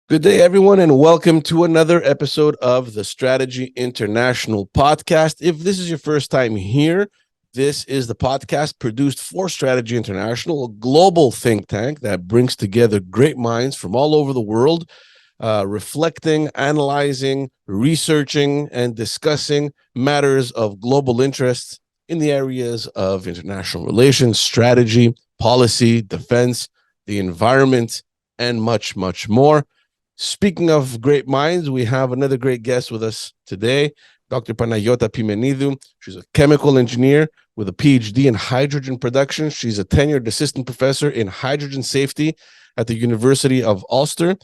Good day, everyone, and welcome to another episode of the Strategy International podcast. If this is your first time here, this is the podcast produced for Strategy International, a global think tank that brings together great minds from all over the world, reflecting, analyzing, researching, and discussing matters of global interest in the areas of international relations, strategy, policy, defense, the environment, and much, much more. Speaking of great minds, we have another great guest with us today, Dr. Panagiota Pimenidou. She's a chemical engineer with a PhD in hydrogen production. She's a tenured assistant professor in hydrogen safety at the University of Ulster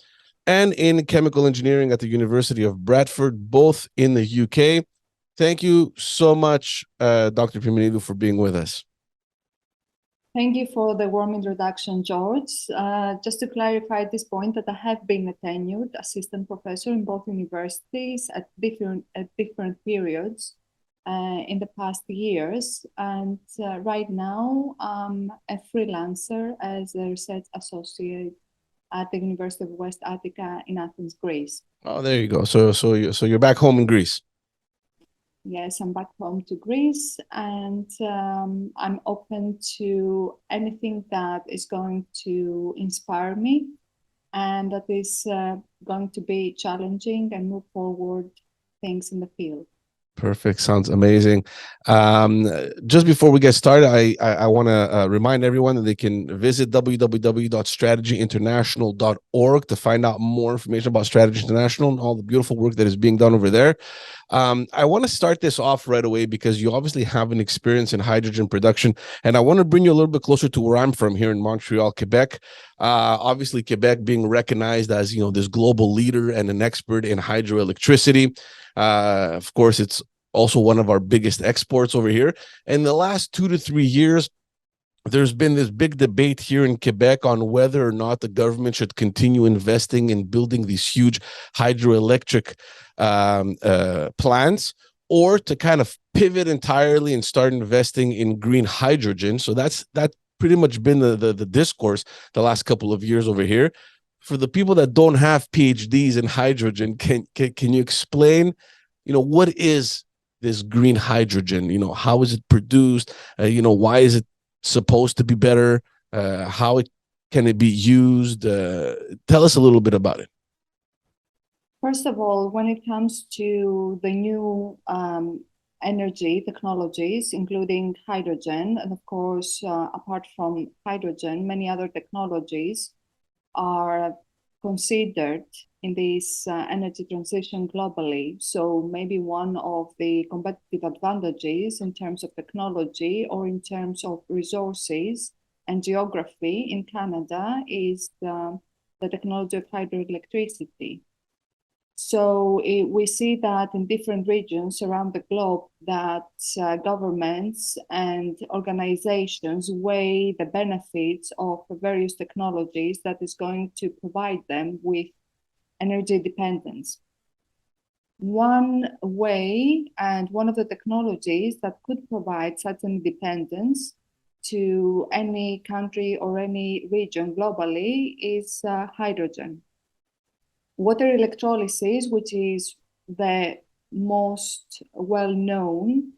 and in chemical engineering at the University of Bradford, both in the UK. Thank you so much, Dr. Pimenidou, for being with us. Thank you for the warm introduction, George. Just to clarify at this point that I have been a tenured assistant professor in both universities at different periods in the past years. And right now, I'm a freelancer as a research associate at the University of West Attica in Athens, Greece. Oh, there you go. So you're back home in Greece. Yes, I'm back home to Greece, and I'm open to anything that is going to inspire me and that is going to be challenging and move forward things in the field. Perfect. Sounds amazing. Just before we get started, I want to remind everyone that they can visit www.strategyinternational.org to find out more information about Strategy International and all the beautiful work that is being done over there. I want to start this off right away because you obviously have an experience in hydrogen production, and I want to bring you a little bit closer to where I'm from here in Montreal, Quebec. Obviously, Quebec being recognized as, this global leader and an expert in hydroelectricity. Of course, it's also one of our biggest exports over here. In the last 2 to 3 years, there's been this big debate here in Quebec on whether or not the government should continue investing in building these huge hydroelectric plants, or to kind of pivot entirely and start investing in green hydrogen. So that's pretty much been the discourse the last couple of years over here. For the people that don't have PhDs in hydrogen, can you explain, what is this green hydrogen? How is it produced? Why is it supposed to be better? How can it be used? Tell us a little bit about it. First of all, when it comes to the new energy technologies, including hydrogen, and of course, apart from hydrogen, many other technologies are considered in this energy transition globally. So maybe one of the competitive advantages in terms of technology or in terms of resources and geography in Canada is the technology of hydroelectricity. So we see that in different regions around the globe that governments and organizations weigh the benefits of various technologies that is going to provide them with energy dependence. One way and one of the technologies that could provide such independence to any country or any region globally is hydrogen. Water electrolysis, which is the most well-known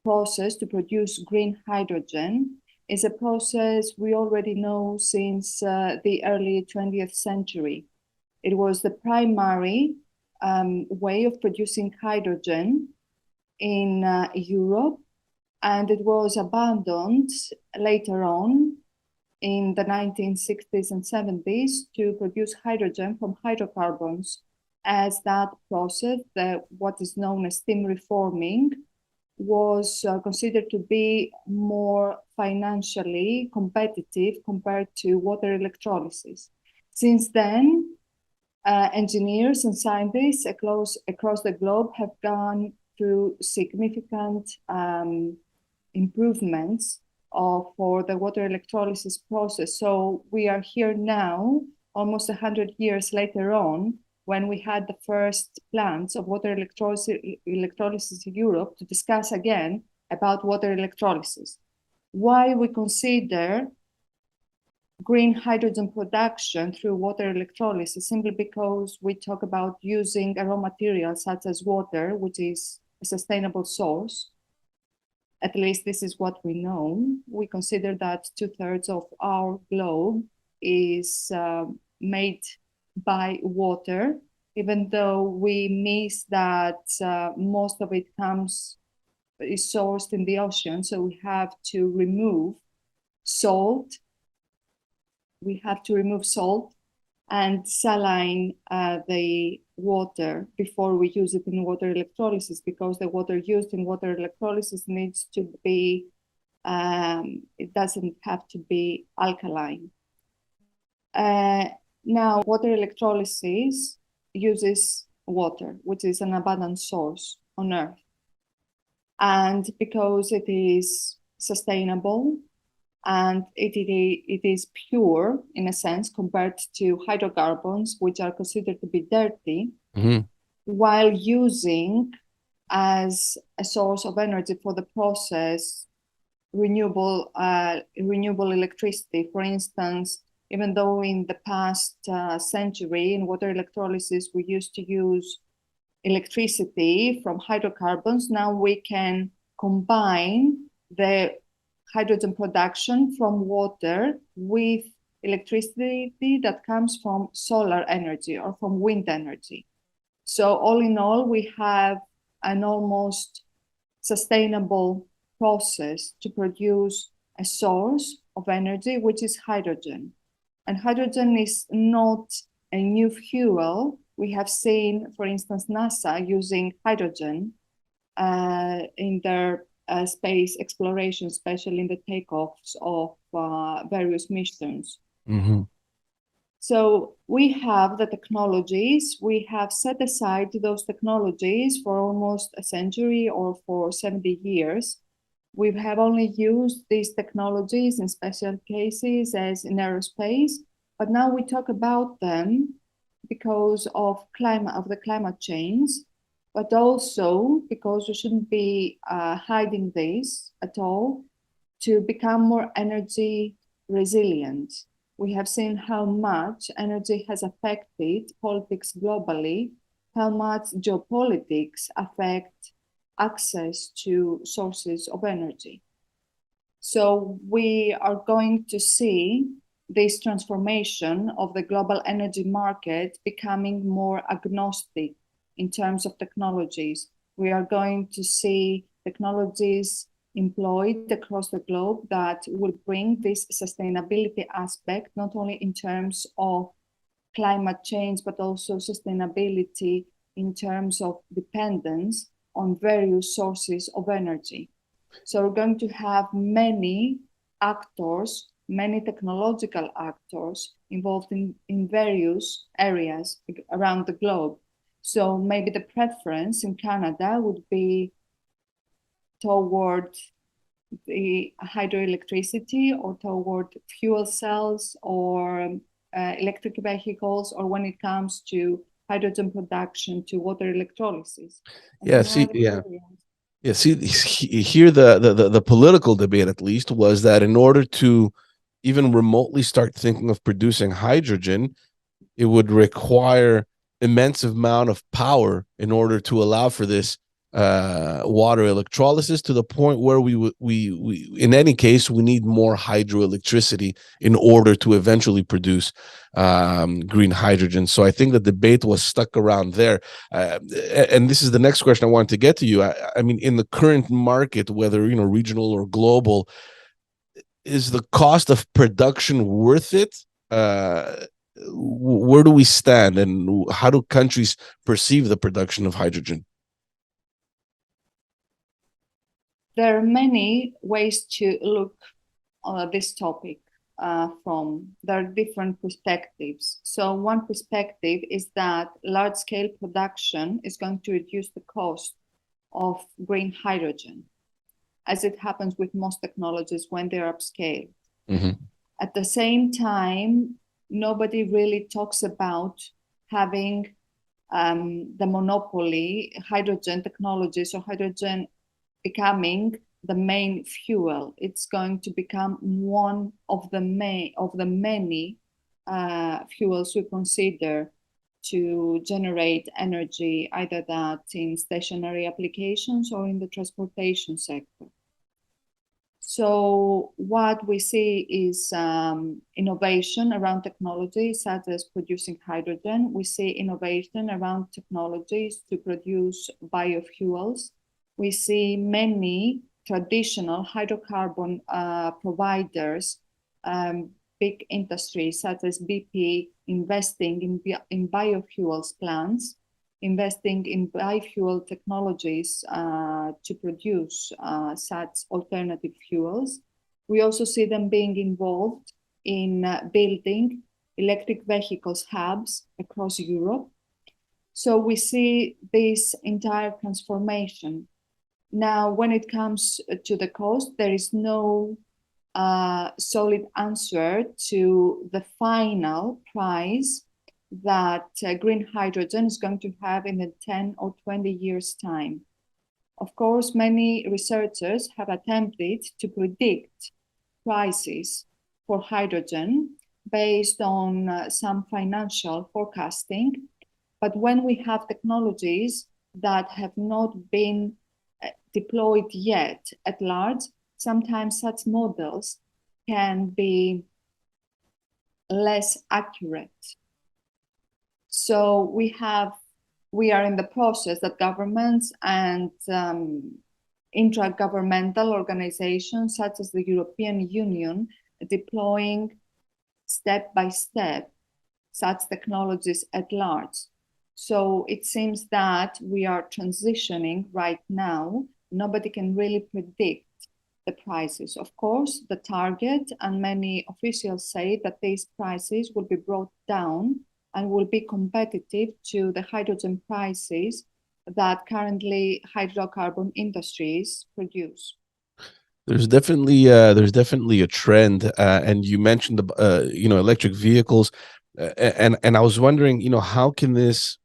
process to produce green hydrogen, is a process we already know since the early 20th century. It was the primary way of producing hydrogen in Europe, and it was abandoned later on in the 1960s and 70s to produce hydrogen from hydrocarbons, as that process, what is known as steam reforming, was considered to be more financially competitive compared to water electrolysis. Since then, engineers and scientists across the globe have gone through significant improvements for the water electrolysis process. So we are here now, almost 100 years later on, when we had the first plants of water electrolysis in Europe, to discuss again about water electrolysis. Why we consider green hydrogen production through water electrolysis? Simply because we talk about using a raw material such as water, which is a sustainable source. At least this is what we know. We consider that 2/3 of our globe is made by water, even though we miss that most of it is sourced in the ocean. So we have to remove salt. We have to remove salt and saline the water before we use it in water electrolysis, because the water used in water electrolysis needs to be, it doesn't have to be alkaline. Now, water electrolysis uses water, which is an abundant source on Earth. And because it is sustainable, and it is pure in a sense compared to hydrocarbons, which are considered to be dirty, while using as a source of energy for the process renewable electricity. For instance, even though in the past century in water electrolysis we used to use electricity from hydrocarbons, now we can combine the hydrogen production from water with electricity that comes from solar energy or from wind energy. So all in all, we have an almost sustainable process to produce a source of energy, which is hydrogen. And hydrogen is not a new fuel. We have seen, for instance, NASA using hydrogen in their space exploration, especially in the takeoffs of various missions. So we have the technologies, we have set aside those technologies for almost a century or for 70 years. We have only used these technologies in special cases as in aerospace, but now we talk about them because of the climate change, but also because we shouldn't be hiding this at all, to become more energy resilient. We have seen how much energy has affected politics globally, how much geopolitics affect access to sources of energy. So we are going to see this transformation of the global energy market becoming more agnostic in terms of technologies. We are going to see technologies employed across the globe that will bring this sustainability aspect, not only in terms of climate change, but also sustainability in terms of dependence on various sources of energy. So we're going to have many actors, many technological actors involved in various areas around the globe. So maybe the preference in Canada would be toward the hydroelectricity or toward fuel cells or electric vehicles, or when it comes to hydrogen production, to water electrolysis. Yeah, see, here the political debate, at least, was that in order to even remotely start thinking of producing hydrogen, it would require immense amount of power in order to allow for this water electrolysis, to the point where we in any case we need more hydroelectricity in order to eventually produce green hydrogen. So I think the debate was stuck around there, and this is the next question I wanted to get to you. I mean, in the current market, whether regional or global, is the cost of production worth it? Where do we stand, and how do countries perceive the production of hydrogen? There are many ways to look at this topic. There are different perspectives. So one perspective is that large-scale production is going to reduce the cost of green hydrogen, as it happens with most technologies when they're upscaled. At the same time, nobody really talks about having the monopoly, hydrogen technologies, or hydrogen becoming the main fuel. It's going to become one of the many fuels we consider to generate energy, either that in stationary applications or in the transportation sector. So what we see is innovation around technologies such as producing hydrogen. We see innovation around technologies to produce biofuels. We see many traditional hydrocarbon providers, big industries such as BP investing in biofuels plants, investing in biofuel technologies to produce such alternative fuels. We also see them being involved in building electric vehicles hubs across Europe. So we see this entire transformation. Now, when it comes to the cost, there is no solid answer to the final price that green hydrogen is going to have in the 10 or 20 years' time. Of course, many researchers have attempted to predict prices for hydrogen based on some financial forecasting. But when we have technologies that have not been deployed yet at large, sometimes such models can be less accurate. So we are in the process that governments and intragovernmental organizations such as the European Union deploying step by step such technologies at large. So it seems that we are transitioning right now. Nobody can really predict the prices. Of course, the target, and many officials say that these prices will be brought down and will be competitive to the hydrogen prices that currently hydrocarbon industries produce. There's definitely a trend, and you mentioned the electric vehicles, and I was wondering, how can this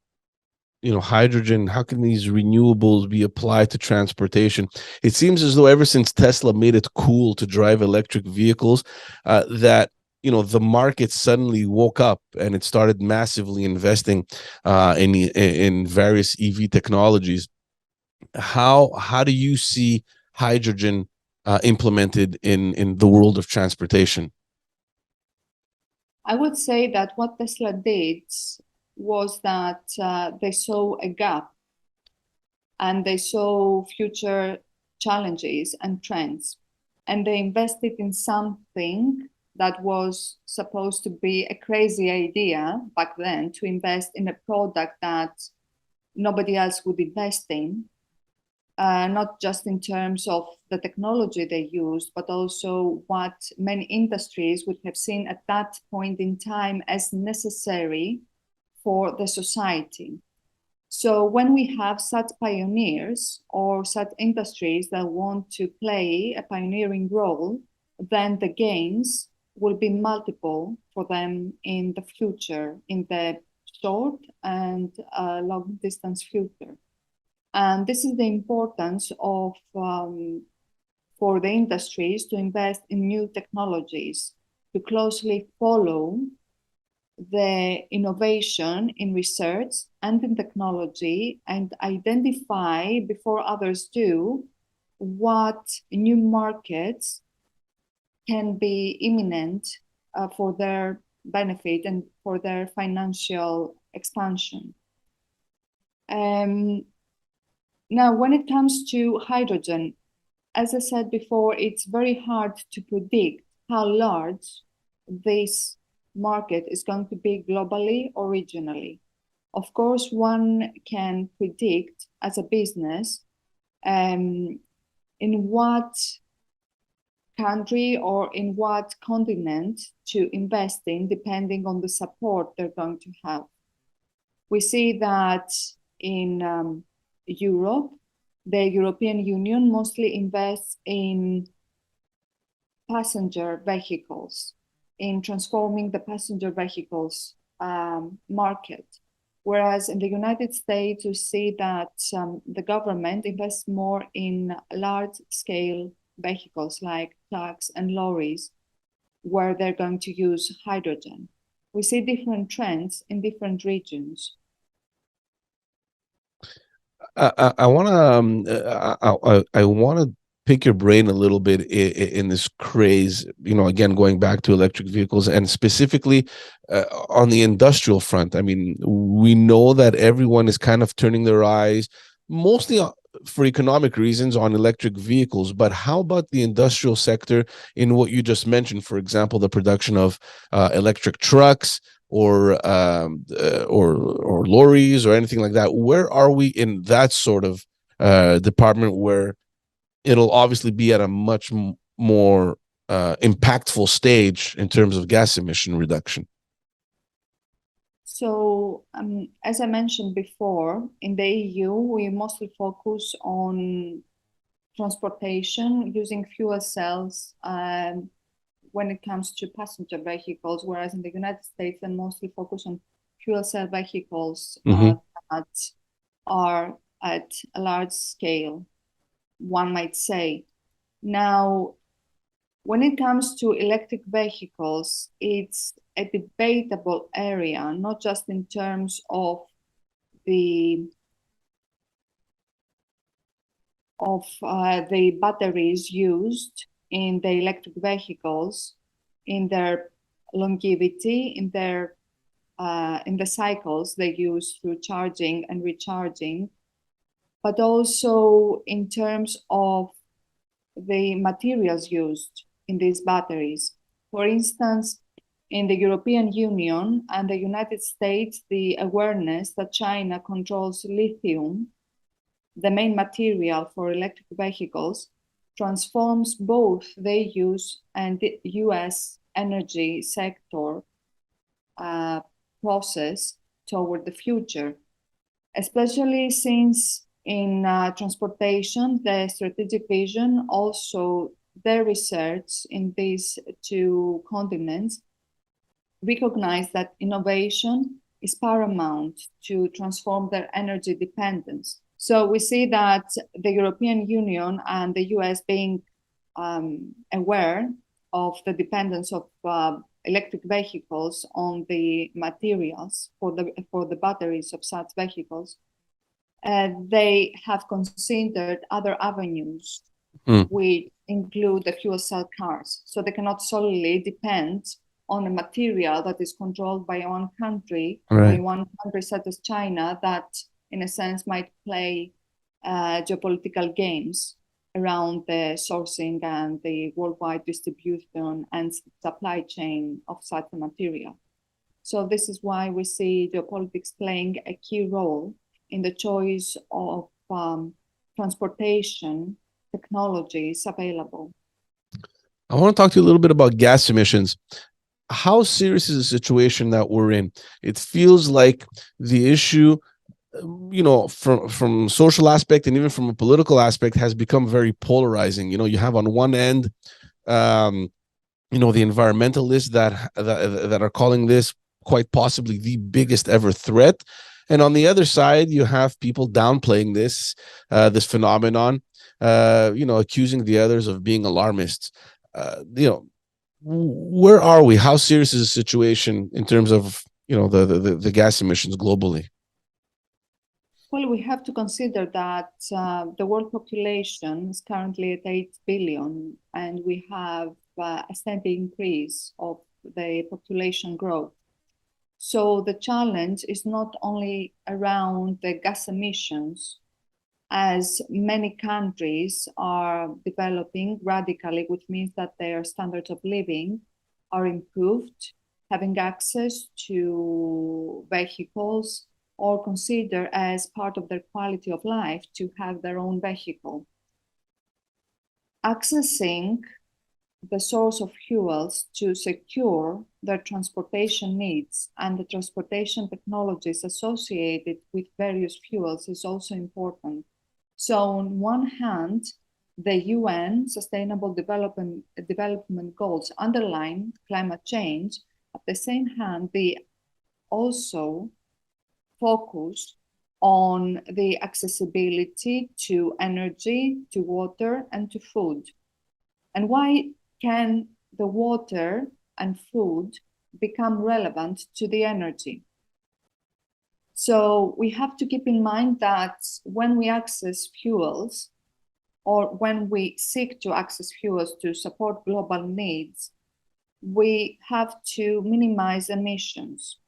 hydrogen, how can these renewables be applied to transportation? It seems as though ever since Tesla made it cool to drive electric vehicles, that the market suddenly woke up and it started massively investing in various EV technologies. How do you see hydrogen implemented in the world of transportation? I would say that what Tesla did was that they saw a gap and they saw future challenges and trends, and they invested in something that was supposed to be a crazy idea back then, to invest in a product that nobody else would invest in, not just in terms of the technology they used, but also what many industries would have seen at that point in time as necessary for the society. So when we have such pioneers or such industries that want to play a pioneering role, then the gains will be multiple for them in the future, in the short and long distance future. And this is the importance of for the industries to invest in new technologies, to closely follow the innovation in research and in technology, and identify before others do what new markets can be imminent for their benefit and for their financial expansion. Now, when it comes to hydrogen, as I said before, it's very hard to predict how large this market is going to be globally or regionally. Of course, one can predict as a business in what country or in what continent to invest in, depending on the support they're going to have. We see that in Europe, The European Union mostly invests in passenger vehicles, in transforming the passenger vehicles market. Whereas in the United States, we see that the government invests more in large-scale vehicles like trucks and lorries, where they're going to use hydrogen. We see different trends in different regions. I want to I want to pick your brain a little bit in this craze. Again, going back to electric vehicles and specifically on the industrial front. I mean, we know that everyone is kind of turning their eyes, mostly for economic reasons, on electric vehicles. But how about the industrial sector in what you just mentioned? For example, the production of electric trucks or lorries or anything like that. Where are we in that sort of department where it'll obviously be at a much more impactful stage in terms of gas emission reduction? So, as I mentioned before, in the EU, we mostly focus on transportation using fuel cells when it comes to passenger vehicles, whereas in the United States, they mostly focus on fuel cell vehicles that are at a large scale, one might say. Now, when it comes to electric vehicles, it's a debatable area, not just in terms of the batteries used in the electric vehicles, in their longevity, in the cycles they use through charging and recharging, but also in terms of the materials used in these batteries. For instance, in the European Union and the United States, the awareness that China controls lithium, the main material for electric vehicles, transforms both their use and the US energy sector process toward the future, especially since in transportation, the strategic vision, also their research in these two continents, recognize that innovation is paramount to transform their energy dependence. So we see that the European Union and the US being aware of the dependence of electric vehicles on the materials for the batteries of such vehicles, they have considered other avenues, which include the fuel cell cars. So they cannot solely depend on a material that is controlled by one country, Right. by one country such as China, that in a sense might play geopolitical games around the sourcing and the worldwide distribution and supply chain of such a material. So this is why we see geopolitics playing a key role in the choice of transportation technologies available. I want to talk to you a little bit about gas emissions. How serious is the situation that we're in? It feels like the issue, from social aspect and even from a political aspect, has become very polarizing. You have on one end, the environmentalists that are calling this quite possibly the biggest ever threat, and on the other side, you have people downplaying this phenomenon, accusing the others of being alarmists. Where are we? How serious is the situation in terms of the gas emissions globally? Well, we have to consider that the world population is currently at 8 billion, and we have a steady increase of the population growth. So the challenge is not only around the gas emissions, as many countries are developing radically, which means that their standards of living are improved, having access to vehicles, or consider as part of their quality of life to have their own vehicle. Accessing the source of fuels to secure their transportation needs and the transportation technologies associated with various fuels is also important. So on one hand, the UN Sustainable Development Goals underline climate change. At the same hand, they also focus on the accessibility to energy, to water, and to food. And why can the water and food become relevant to the energy? So we have to keep in mind that when we access fuels, or when we seek to access fuels to support global needs, we have to minimize emissions.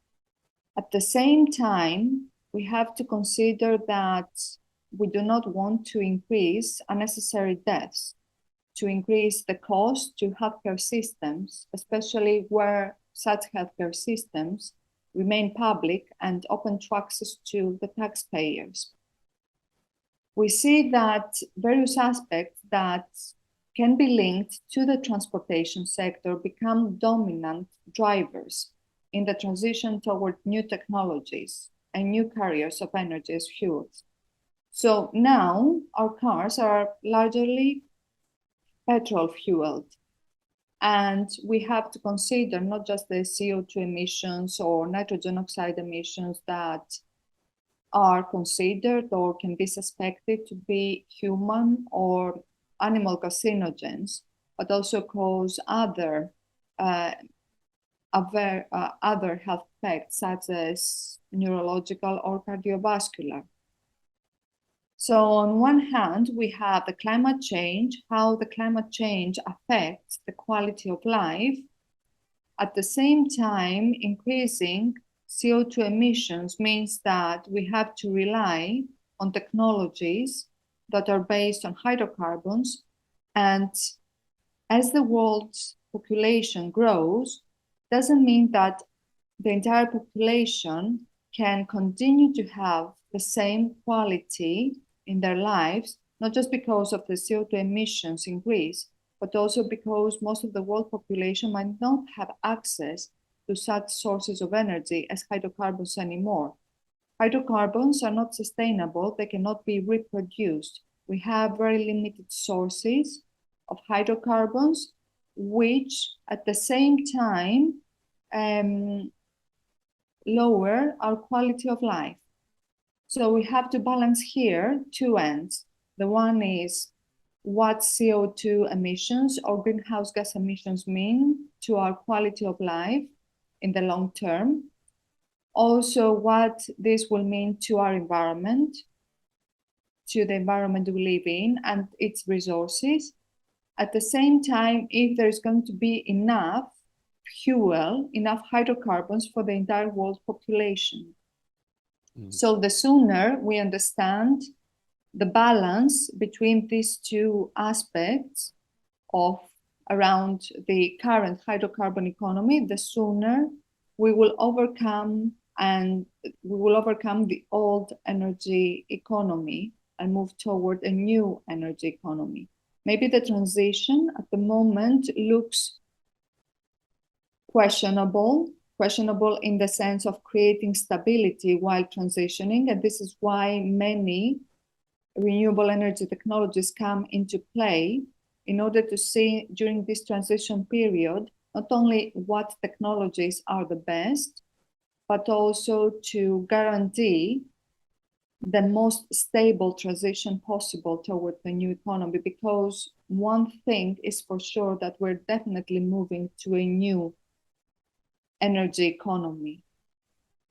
At the same time, we have to consider that we do not want to increase unnecessary deaths, to increase the cost to healthcare systems, especially where such healthcare systems remain public and open to access to the taxpayers. We see that various aspects that can be linked to the transportation sector become dominant drivers in the transition toward new technologies and new carriers of energy as fuels. So now our cars are largely petrol fueled, and we have to consider not just the CO2 emissions or nitrogen oxide emissions that are considered or can be suspected to be human or animal carcinogens, but also cause other health effects such as neurological or cardiovascular. So on one hand, we have the climate change, how the climate change affects the quality of life. At the same time, increasing CO2 emissions means that we have to rely on technologies that are based on hydrocarbons. And as the world's population grows, doesn't mean that the entire population can continue to have the same quality in their lives, not just because of the CO2 emissions increase, but also because most of the world population might not have access to such sources of energy as hydrocarbons anymore. Hydrocarbons are not sustainable, they cannot be reproduced. We have very limited sources of hydrocarbons, which at the same time lower our quality of life. So we have to balance here two ends. The one is what CO2 emissions or greenhouse gas emissions mean to our quality of life in the long term. Also, what this will mean to our environment, to the environment we live in and its resources. At the same time, if there's going to be enough fuel, enough hydrocarbons for the entire world population. So the sooner we understand the balance between these two aspects of around the current hydrocarbon economy, the sooner we will overcome the old energy economy and move toward a new energy economy. Maybe the transition at the moment looks questionable in the sense of creating stability while transitioning. And this is why many renewable energy technologies come into play in order to see during this transition period, not only what technologies are the best, but also to guarantee the most stable transition possible toward the new economy. Because one thing is for sure, that we're definitely moving to a new energy economy.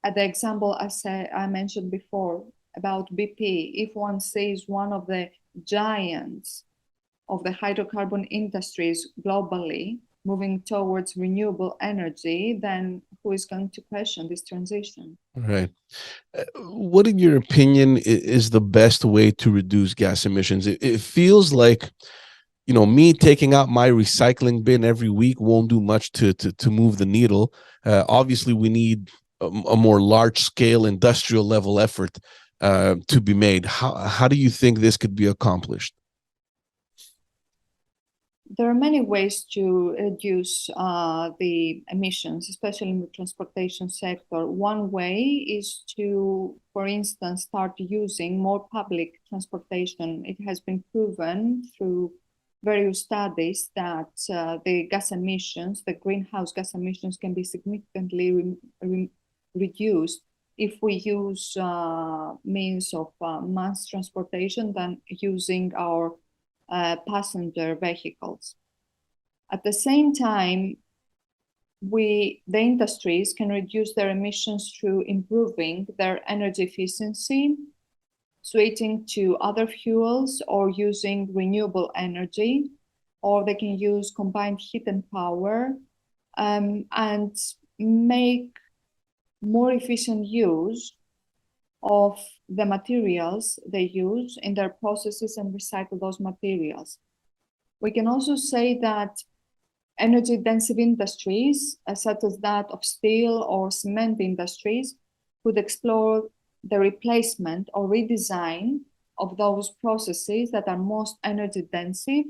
At the example I mentioned before about BP, if one sees one of the giants of the hydrocarbon industries globally moving towards renewable energy, then who is going to question this transition? Right. What, in your opinion, is the best way to reduce gas emissions? It feels like, me taking out my recycling bin every week won't do much to move the needle. Obviously, we need a more large scale industrial level effort to be made. How do you think this could be accomplished? There are many ways to reduce the emissions, especially in the transportation sector. One way is to, for instance, start using more public transportation. It has been proven through various studies that the gas emissions, the greenhouse gas emissions, can be significantly reduced if we use means of mass transportation than using our passenger vehicles. At the same time, the industries can reduce their emissions through improving their energy efficiency, switching to other fuels, or using renewable energy, or they can use combined heat and power, and make more efficient use of the materials they use in their processes and recycle those materials. We can also say that energy-intensive industries, such as that of steel or cement industries, could explore the replacement or redesign of those processes that are most energy-intensive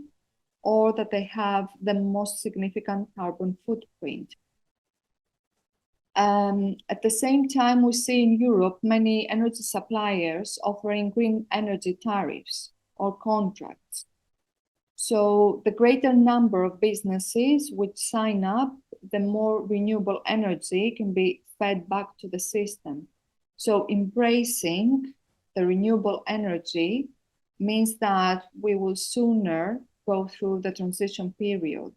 or that they have the most significant carbon footprint. At the same time, we see in Europe many energy suppliers offering green energy tariffs or contracts. So the greater number of businesses which sign up, the more renewable energy can be fed back to the system. So embracing the renewable energy means that we will sooner go through the transition period.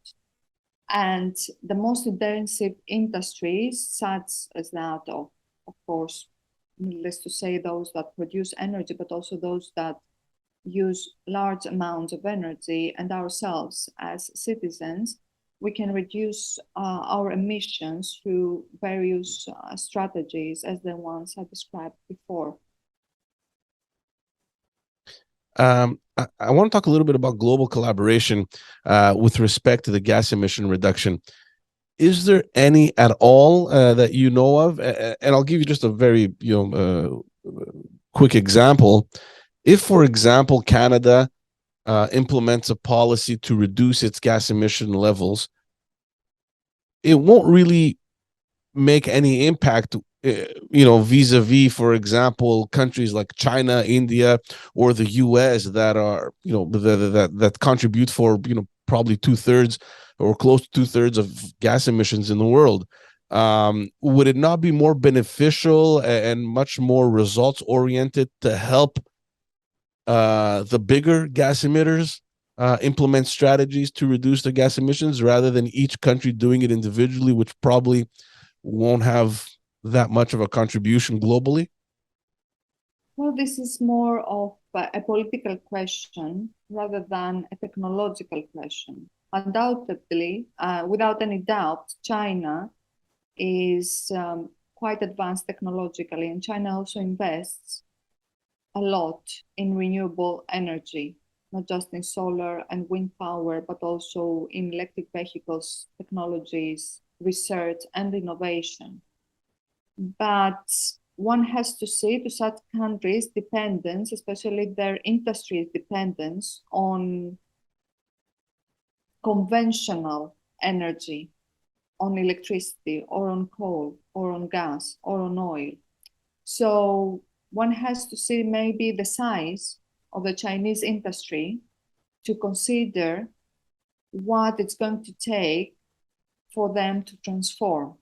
And the most intensive industries, such as that of course, needless to say, those that produce energy, but also those that use large amounts of energy, and ourselves as citizens, we can reduce our emissions through various strategies as the ones I described before. I want to talk a little bit about global collaboration with respect to the gas emission reduction. Is there any at all that you know of? And I'll give you just a very quick example. If, for example, Canada implements a policy to reduce its gas emission levels, it won't really make any impact, vis-a-vis, for example, countries like China, India, or the US that are, that contribute for, probably 2/3 or close to 2/3 of gas emissions in the world. Would it not be more beneficial and much more results oriented to help the bigger gas emitters implement strategies to reduce their gas emissions rather than each country doing it individually, which probably won't have that much of a contribution globally? Well, this is more of a political question rather than a technological question. Undoubtedly, without any doubt, China is quite advanced technologically, and China also invests a lot in renewable energy, not just in solar and wind power, but also in electric vehicles, technologies, research, and innovation. But one has to see to such countries' dependence, especially their industry's dependence on conventional energy, on electricity, or on coal, or on gas, or on oil. So one has to see maybe the size of the Chinese industry to consider what it's going to take for them to transform.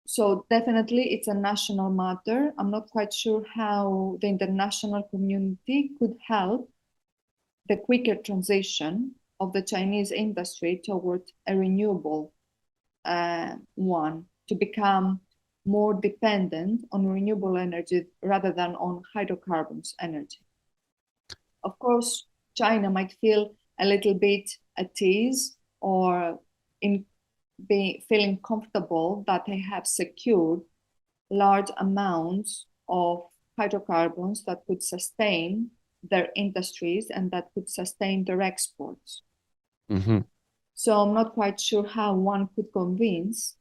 So definitely it's a national matter. I'm not quite sure how the international community could help the quicker transition of the Chinese industry toward a renewable one, to become more dependent on renewable energy rather than on hydrocarbons energy. Of course, China might feel a little bit at ease or feeling comfortable that they have secured large amounts of hydrocarbons that could sustain their industries and that could sustain their exports. Mm-hmm. So I'm not quite sure how one could convince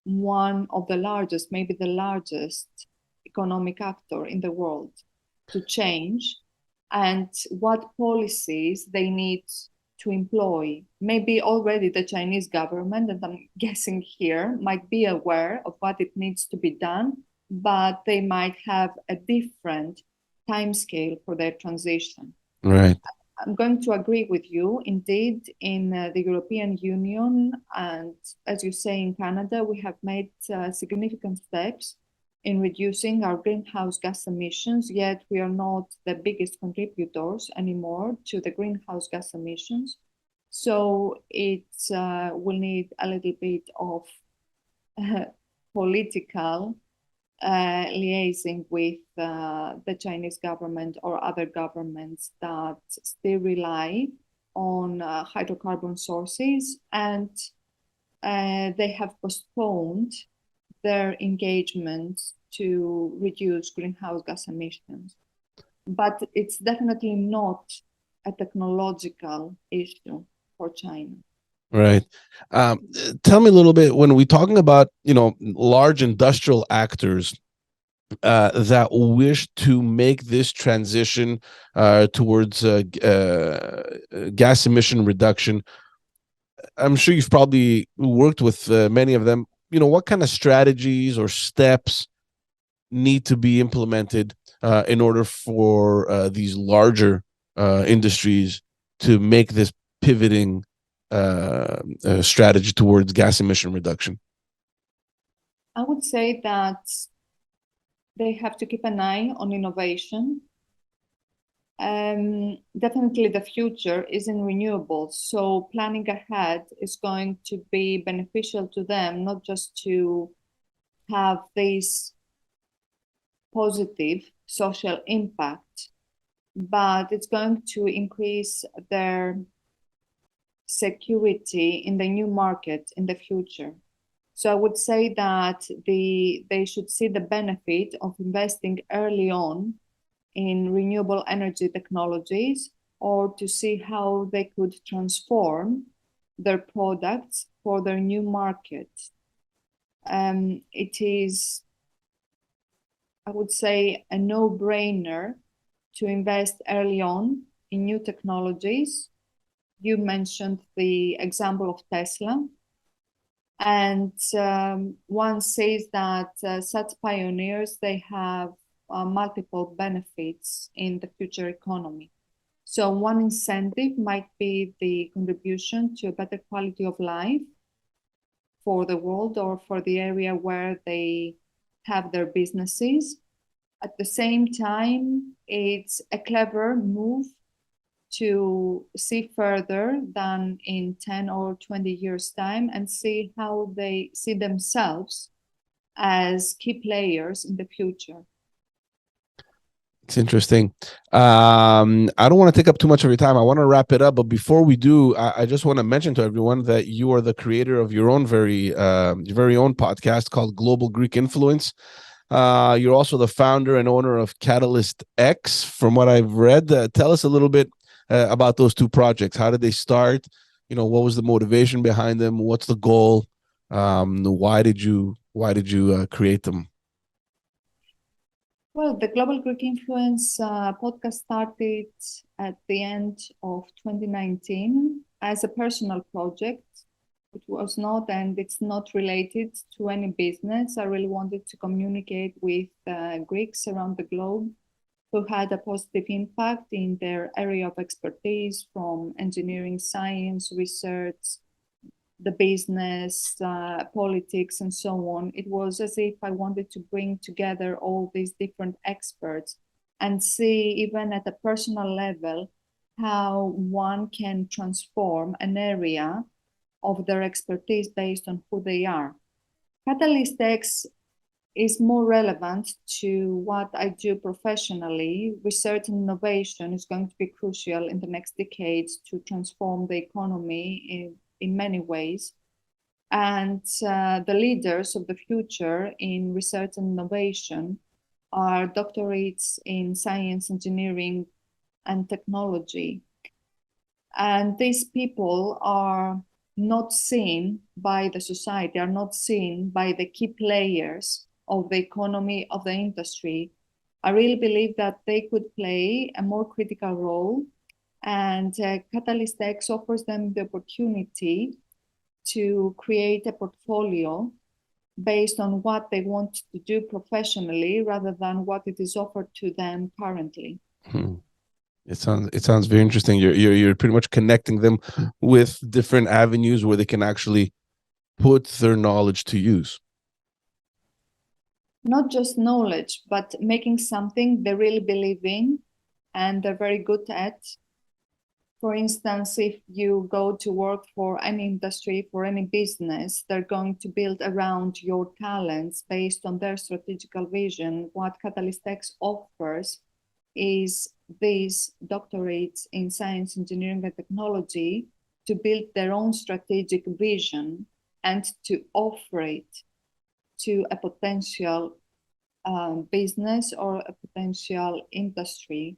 one of the largest, maybe the largest economic actor in the world to change, and what policies they need to employ. Maybe already the Chinese government, and I'm guessing here, might be aware of what it needs to be done, but they might have a different timescale for their transition. Right. I'm going to agree with you. Indeed, in the European Union, and as you say, in Canada, we have made significant steps in reducing our greenhouse gas emissions, yet we are not the biggest contributors anymore to the greenhouse gas emissions. So it will need a little bit of political liaising with the Chinese government or other governments that still rely on hydrocarbon sources, and they have postponed their engagement to reduce greenhouse gas emissions. But it's definitely not a technological issue for China. Right. Tell me a little bit, when we're talking about, large industrial actors that wish to make this transition towards gas emission reduction. I'm sure you've probably worked with many of them. What kind of strategies or steps need to be implemented in order for these larger industries to make this pivoting strategy towards gas emission reduction? I would say that they have to keep an eye on innovation. Definitely the future is in renewables, so planning ahead is going to be beneficial to them, not just to have this positive social impact, but it's going to increase their security in the new market in the future. So I would say that they should see the benefit of investing early on in renewable energy technologies, or to see how they could transform their products for their new market. It is, I would say, a no-brainer to invest early on in new technologies. You mentioned the example of Tesla. And one says that such pioneers, they have multiple benefits in the future economy. So one incentive might be the contribution to a better quality of life for the world or for the area where they have their businesses. At the same time, it's a clever move to see further than in 10 or 20 years' time, and see how they see themselves as key players in the future. It's interesting. I don't want to take up too much of your time. I want to wrap it up, but before we do, I just want to mention to everyone that you are the creator of your own your very own podcast called Global Greek Influence. You're also the founder and owner of Catalyst X, from what I've read. Tell us a little bit about those two projects. How did they start? What was the motivation behind them? What's the goal? Why did you create them? Well, the Global Greek Influence podcast started at the end of 2019 as a personal project. It was not, and it's not related to any business. I really wanted to communicate with Greeks around the globe who had a positive impact in their area of expertise, from engineering, science, research, the business, politics, and so on. It was as if I wanted to bring together all these different experts and see, even at a personal level, how one can transform an area of their expertise based on who they are. Catalyst X is more relevant to what I do professionally. Research and innovation is going to be crucial in the next decades to transform the economy in many ways. And the leaders of the future in research and innovation are doctorates in science, engineering, and technology. And these people are not seen by the society, are not seen by the key players of the economy, of the industry. I really believe that they could play a more critical role And Catalyst X offers them the opportunity to create a portfolio based on what they want to do professionally rather than what it is offered to them currently. It sounds very interesting. You're pretty much connecting them with different avenues where they can actually put their knowledge to use. Not just knowledge, but making something they really believe in and they're very good at. For instance, if you go to work for any industry, for any business, they're going to build around your talents based on their strategical vision. What Catalyst X offers is these doctorates in science, engineering, and technology to build their own strategic vision and to offer it to a potential business or a potential industry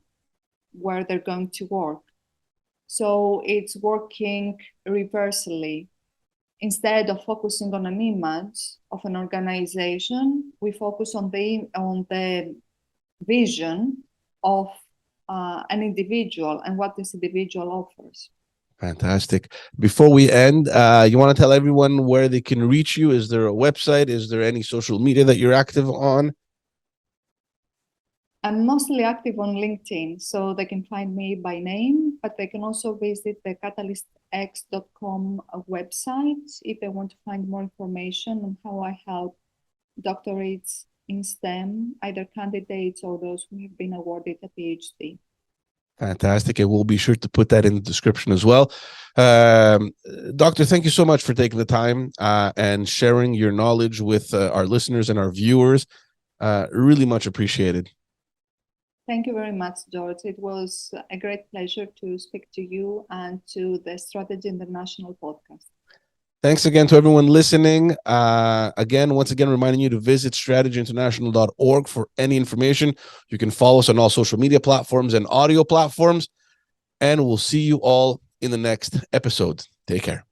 where they're going to work. So it's working reversely. Instead of focusing on an image of an organization, we focus on the vision of an individual and what this individual offers. Fantastic. Before we end, you want to tell everyone where they can reach you? Is there a website? Is there any social media that you're active on? I'm mostly active on LinkedIn, so they can find me by name, but they can also visit the catalystx.com website if they want to find more information on how I help doctorates in STEM, either candidates or those who have been awarded a PhD. Fantastic. And we'll be sure to put that in the description as well. Doctor, thank you so much for taking the time and sharing your knowledge with our listeners and our viewers. Really much appreciated. Thank you very much, George. It was a great pleasure to speak to you and to the Strategy International podcast. Thanks again to everyone listening. Once again, reminding you to visit strategyinternational.org for any information. You can follow us on all social media platforms and audio platforms. And we'll see you all in the next episode. Take care.